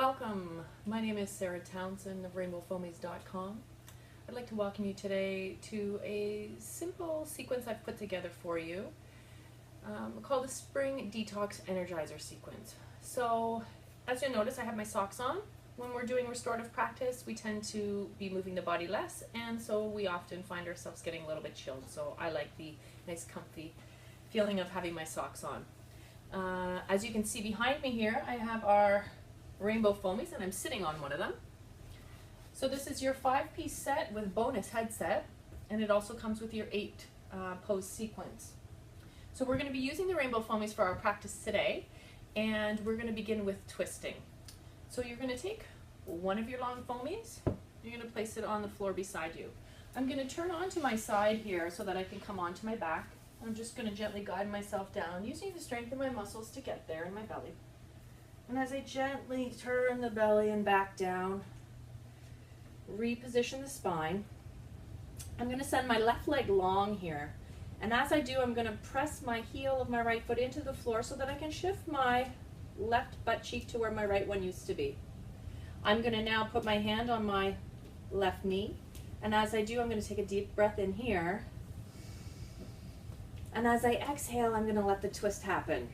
Welcome. My name is Sarah Townson of RainbowFoameez.com. I'd like to welcome you today to a simple sequence I've put together for you called the Spring Detox Energizer sequence. So, as you'll notice, I have my socks on. When we're doing restorative practice, we tend to be moving the body less, and so we often find ourselves getting a little bit chilled. So I like the nice comfy feeling of having my socks on. As you can see behind me here, I have our Rainbow Foameez, and I'm sitting on one of them. So this is your 5-piece set with bonus headset, and it also comes with your 8 pose sequence. So we're going to be using the Rainbow Foameez for our practice today, and we're going to begin with twisting. So you're going to take one of your long Foameez, you're going to place it on the floor beside you. I'm going to turn onto my side here so that I can come onto my back. I'm just going to gently guide myself down using the strength of my muscles to get there in my belly. And as I gently turn the belly and back down, reposition the spine, I'm going to send my left leg long here. And as I do, I'm going to press my heel of my right foot into the floor so that I can shift my left butt cheek to where my right one used to be. I'm going to now put my hand on my left knee. And as I do, I'm going to take a deep breath in here. And as I exhale, I'm going to let the twist happen.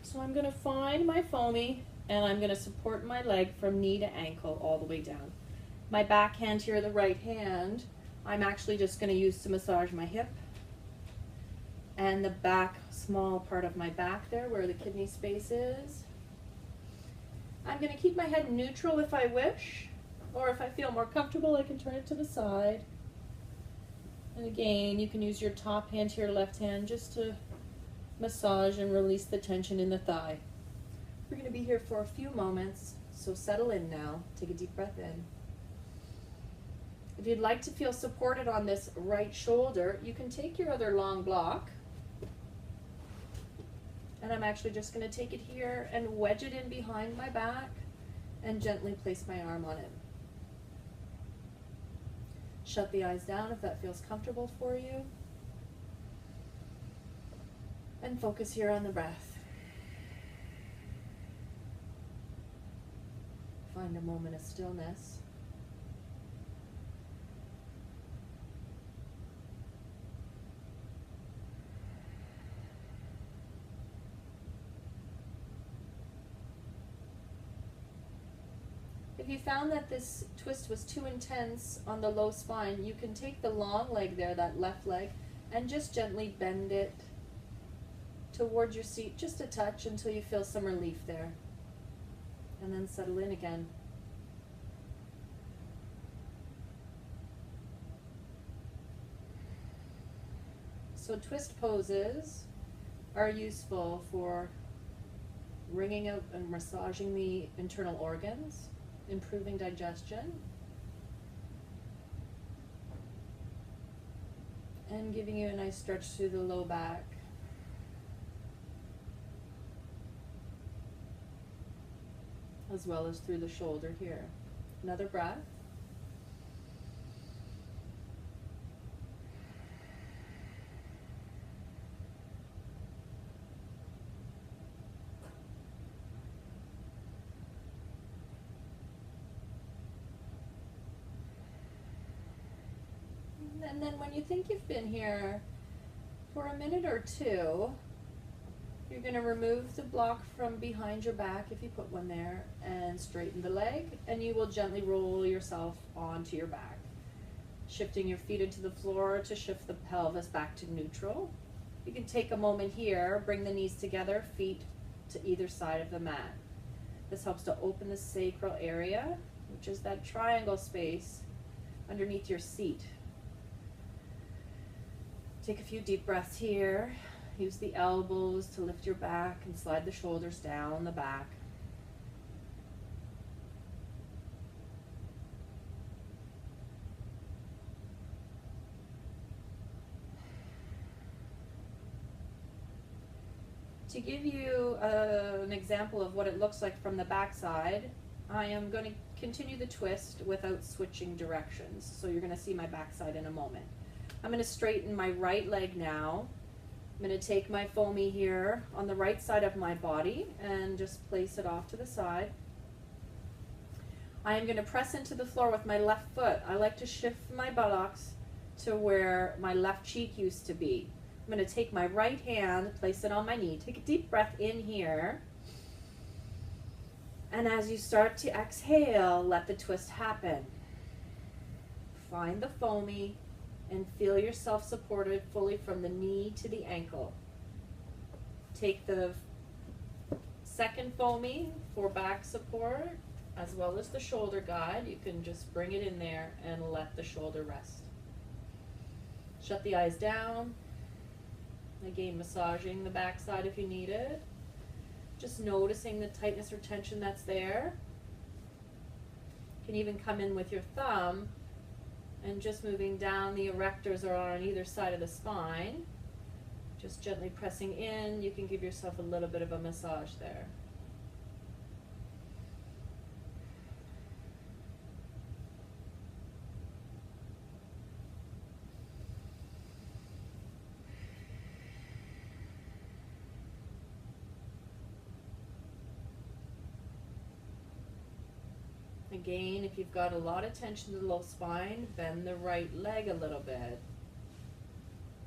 So I'm going to find my foamy, and I'm going to support my leg from knee to ankle all the way down. My back hand here, the right hand, I'm actually just going to use to massage my hip and the back, small part of my back there where the kidney space is. I'm going to keep my head neutral if I wish, or if I feel more comfortable, I can turn it to the side. And again, you can use your top hand here, left hand, just to massage and release the tension in the thigh. We're going to be here for a few moments, so settle in now. Take a deep breath in. If you'd like to feel supported on this right shoulder, you can take your other long block, and I'm actually just going to take it here and wedge it in behind my back and gently place my arm on it. Shut the eyes down if that feels comfortable for you. And focus here on the breath. Find a moment of stillness. If you found that this twist was too intense on the low spine, you can take the long leg there, that left leg, and just gently bend it towards your seat, just a touch, until you feel some relief there. And then settle in again. So twist poses are useful for wringing out and massaging the internal organs, improving digestion, and giving you a nice stretch through the low back. As well as through the shoulder here. Another breath. And then when you think you've been here for a minute or two, you're going to remove the block from behind your back if you put one there and straighten the leg, and you will gently roll yourself onto your back, shifting your feet into the floor to shift the pelvis back to neutral. You can take a moment here, bring the knees together, feet to either side of the mat. This helps to open the sacral area, which is that triangle space underneath your seat. Take a few deep breaths here. Use the elbows to lift your back and slide the shoulders down the back. To give you an example of what it looks like from the back side, I am going to continue the twist without switching directions. So you're going to see my back side in a moment. I'm going to straighten my right leg now. I'm going to take my foamy here on the right side of my body and just place it off to the side. I am going to press into the floor with my left foot. I like to shift my buttocks to where my left cheek used to be. I'm going to take my right hand, place it on my knee. Take a deep breath in here. And as you start to exhale, let the twist happen. Find the foamy and feel yourself supported fully from the knee to the ankle. Take the second foamy for back support as well as the shoulder guide. You can just bring it in there and let the shoulder rest. Shut the eyes down. Again, massaging the back side if you need it. Just noticing the tightness or tension that's there. You can even come in with your thumb and just moving down the erectors or on either side of the spine. Just gently pressing in. You can give yourself a little bit of a massage there. Again, if you've got a lot of tension to the low spine, bend the right leg a little bit.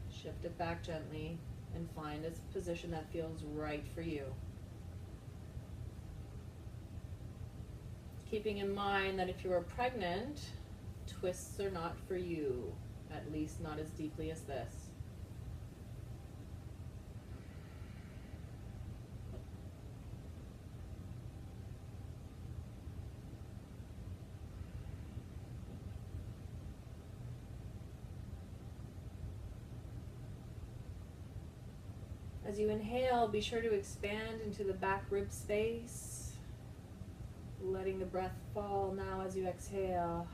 Shift it back gently and find a position that feels right for you. Keeping in mind that if you are pregnant, twists are not for you, at least not as deeply as this. As you inhale, be sure to expand into the back rib space, letting the breath fall now as you exhale.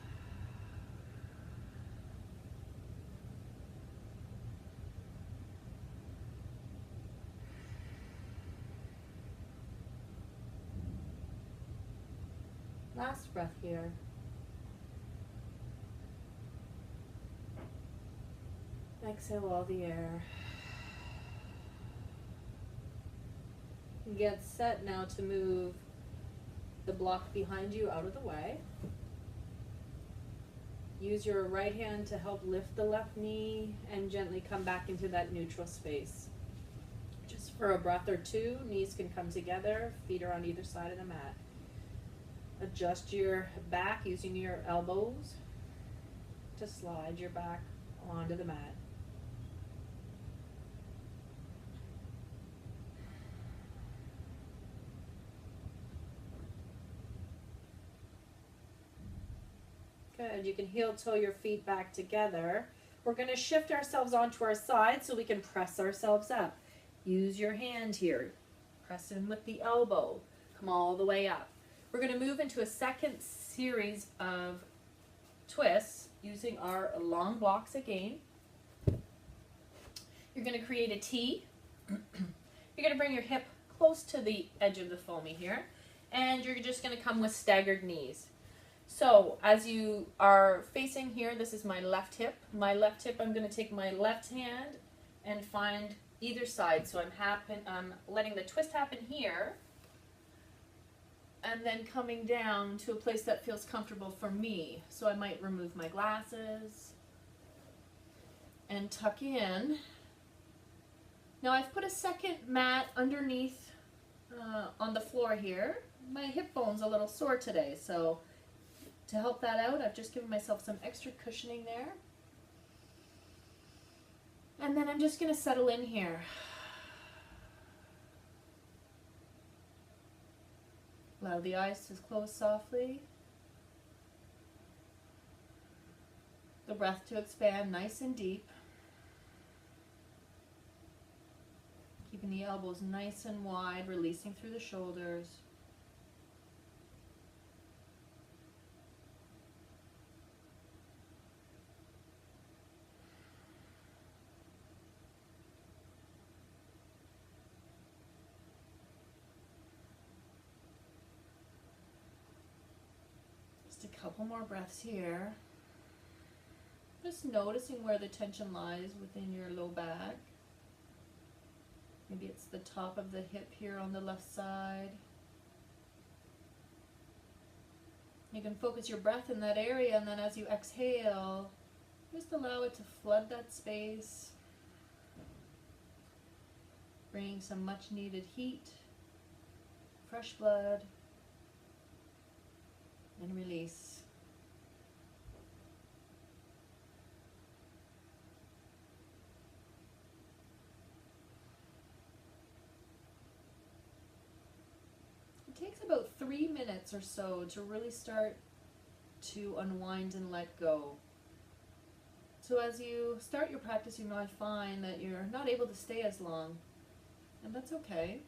Last breath here. Exhale all the air. Get set now to move the block behind you out of the way. Use your right hand to help lift the left knee and gently come back into that neutral space. Just for a breath or two, knees can come together, feet are on either side of the mat. Adjust your back using your elbows to slide your back onto the mat. Good. You can heel toe your feet back together. We're going to shift ourselves onto our side so we can press ourselves up. Use your hand here. Press in with the elbow. Come all the way up. We're going to move into a second series of twists using our long blocks again. You're going to create a T. You're going to bring your hip close to the edge of the foamy here. And you're just going to come with staggered knees. So as you are facing here, this is my left hip. My left hip, I'm going to take my left hand and find either side. So I'm letting the twist happen here and then coming down to a place that feels comfortable for me. So I might remove my glasses and tuck in. Now I've put a second mat underneath on the floor here. My hip bone's a little sore today, so to help that out, I've just given myself some extra cushioning there. And then I'm just going to settle in here. Allow the eyes to close softly. The breath to expand nice and deep. Keeping the elbows nice and wide, releasing through the shoulders. A couple more breaths here. Just noticing where the tension lies within your low back. Maybe it's the top of the hip here on the left side. You can focus your breath in that area, and then as you exhale, just allow it to flood that space, bringing some much needed heat, fresh blood, and release. It takes about 3 minutes or so to really start to unwind and let go. So as you start your practice, you might find that you're not able to stay as long, and that's okay.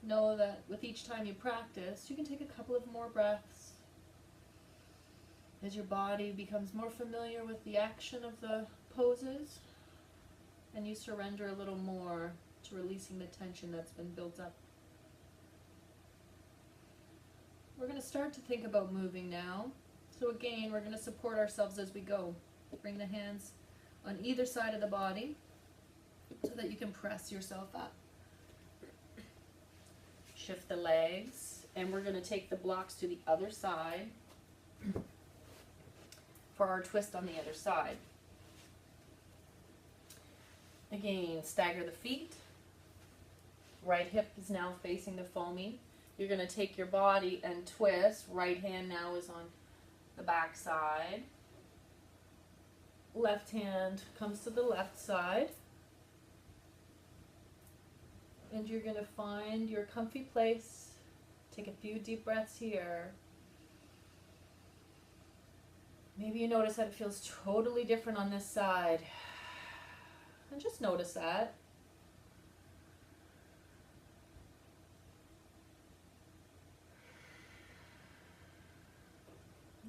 Know that with each time you practice, you can take a couple of more breaths as your body becomes more familiar with the action of the poses, and you surrender a little more to releasing the tension that's been built up. We're going to start to think about moving now. So again, we're going to support ourselves as we go. Bring the hands on either side of the body so that you can press yourself up. Shift the legs, and we're going to take the blocks to the other side for our twist on the other side. Again, stagger the feet. Right hip is now facing the foamy. You're going to take your body and twist. Right hand now is on the back side. Left hand comes to the left side. And you're going to find your comfy place. Take a few deep breaths here. Maybe you notice that it feels totally different on this side. And just notice that.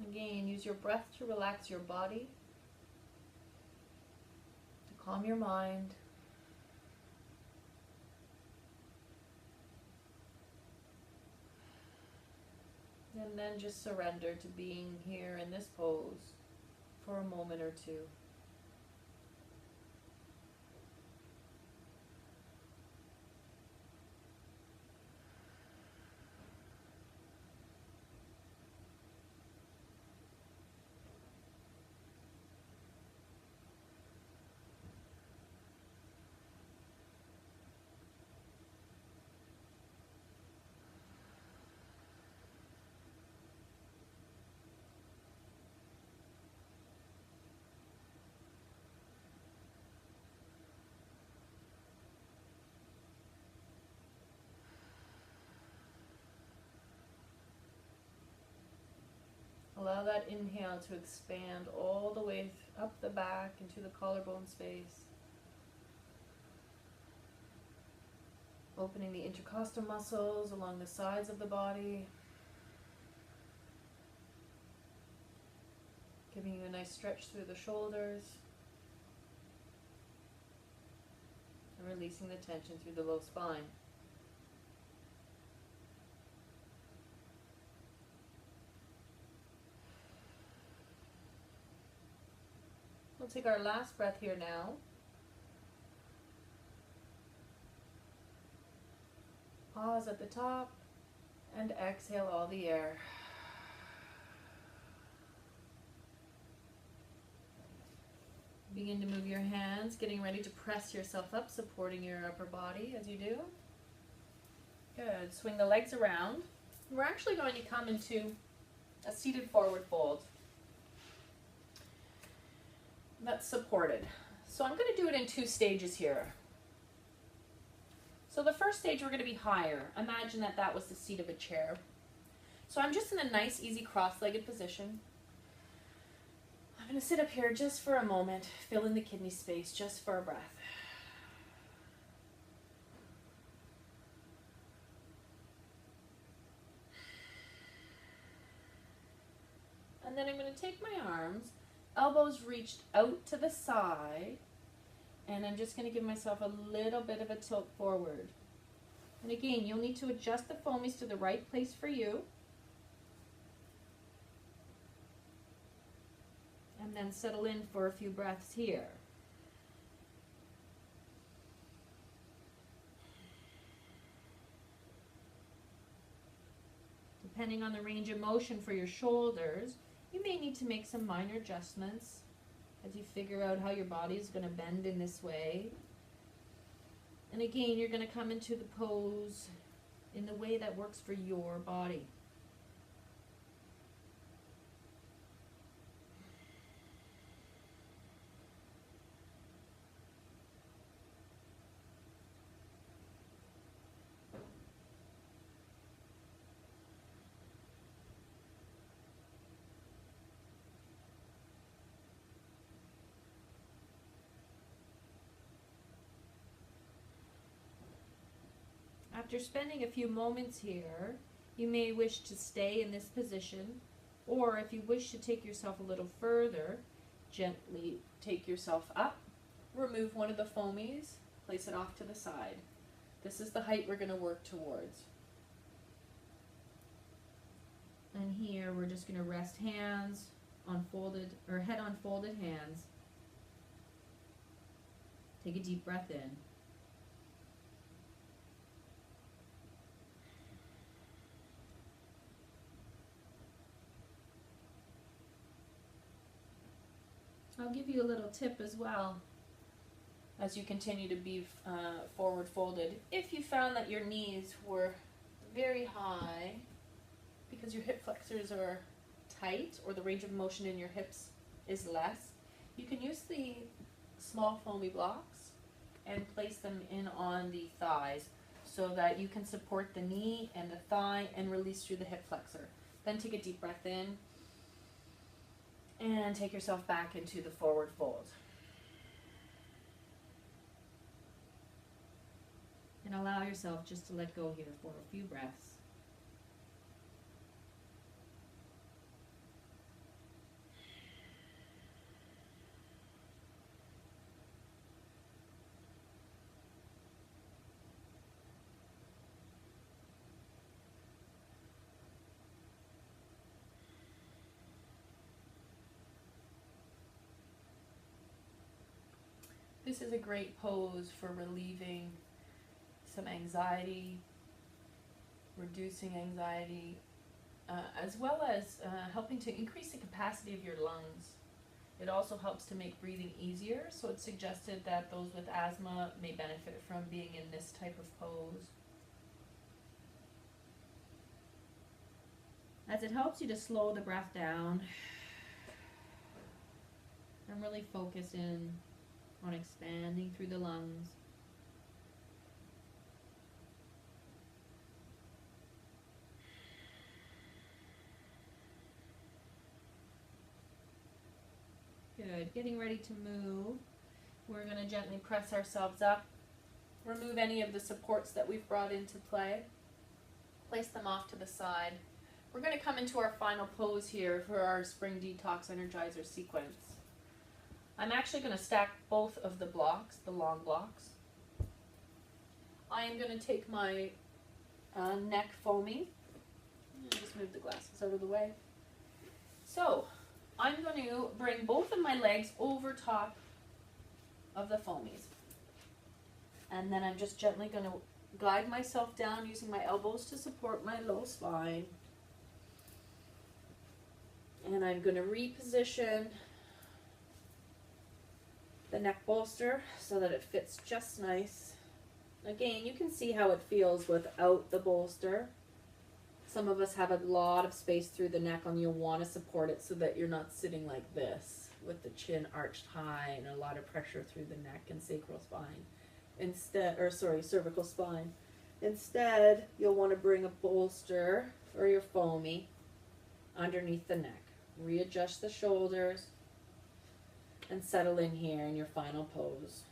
Again, use your breath to relax your body, to calm your mind. And then just surrender to being here in this pose for a moment or two. Allow that inhale to expand all the way up the back into the collarbone space. Opening the intercostal muscles along the sides of the body. Giving you a nice stretch through the shoulders. And releasing the tension through the low spine. We'll take our last breath here now. Pause at the top and exhale all the air. Begin to move your hands, getting ready to press yourself up, supporting your upper body as you do. Good. Swing the legs around. We're actually going to come into a seated forward fold. That's supported. So I'm going to do it in 2 stages here. So the first stage we're going to be higher. Imagine that that was the seat of a chair. So I'm just in a nice, easy cross-legged position. I'm going to sit up here just for a moment, fill in the kidney space just for a breath. And then I'm going to take my arms, elbows reached out to the side, and I'm just going to give myself a little bit of a tilt forward. And again, you'll need to adjust the foamies to the right place for you. And then settle in for a few breaths here. Depending on the range of motion for your shoulders, you may need to make some minor adjustments as you figure out how your body is going to bend in this way. And again, you're going to come into the pose in the way that works for your body. After spending a few moments here, you may wish to stay in this position, or if you wish to take yourself a little further, Gently take yourself up, remove one of the foamies, place it off to the side. This is the height we're going to work towards. and here we're just going to rest hands on folded, or head on folded hands. Take a deep breath in. I'll give you a little tip as well. As you continue to be forward folded, if you found that your knees were very high because your hip flexors are tight or the range of motion in your hips is less, you can use the small foamy blocks and place them in on the thighs so that you can support the knee and the thigh and release through the hip flexor. Then take a deep breath in and take yourself back into the forward fold. And allow yourself just to let go here for a few breaths. This is a great pose for relieving some anxiety, reducing anxiety, as well as helping to increase the capacity of your lungs. It also helps to make breathing easier, so it's suggested that those with asthma may benefit from being in this type of pose. As it helps you to slow the breath down and really focus in on expanding through the lungs. Good. Getting ready to move. We're going to gently press ourselves up, remove any of the supports that we've brought into play, place them off to the side. We're going to come into our final pose here for our Spring Detox Energizer sequence. I'm actually going to stack both of the blocks, the long blocks. I am going to take my neck foamy. Just move the glasses out of the way. So, I'm going to bring both of my legs over top of the foamies. And then I'm just gently going to glide myself down using my elbows to support my low spine. And I'm going to reposition the neck bolster so that it fits just nice. Again, you can see how it feels without the bolster. Some of us have a lot of space through the neck and you'll want to support it so that you're not sitting like this with the chin arched high and a lot of pressure through the neck and sacral spine. Cervical spine. Instead, you'll want to bring a bolster or your foamy underneath the neck. Readjust the shoulders and settle in here in your final pose.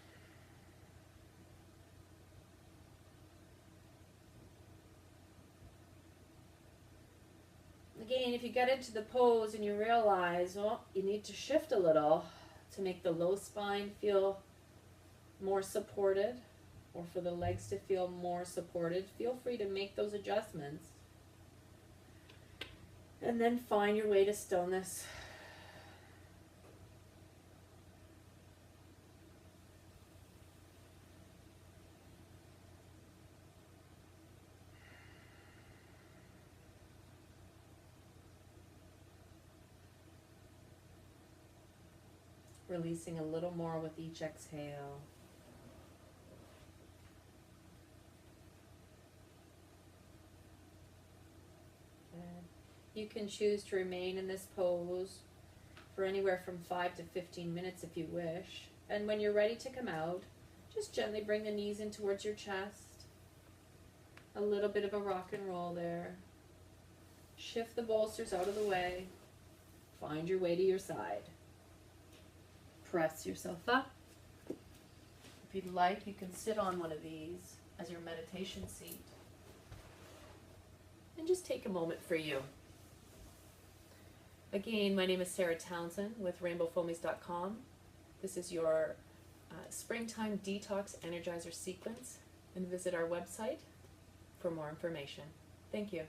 Again, if you get into the pose and you realize, well, you need to shift a little to make the low spine feel more supported, or for the legs to feel more supported, feel free to make those adjustments. And then find your way to stillness. releasing a little more with each exhale. Good. You can choose to remain in this pose for anywhere from 5 to 15 minutes if you wish. And when you're ready to come out, just gently bring the knees in towards your chest. A little bit of a rock and roll there. Shift the bolsters out of the way. Find your way to your side. Press yourself up. If you'd like, you can sit on one of these as your meditation seat. And just take a moment for you. Again, my name is Sarah Townson with RainbowFoameez.com. This is your springtime detox energizer sequence, and visit our website for more information. Thank you.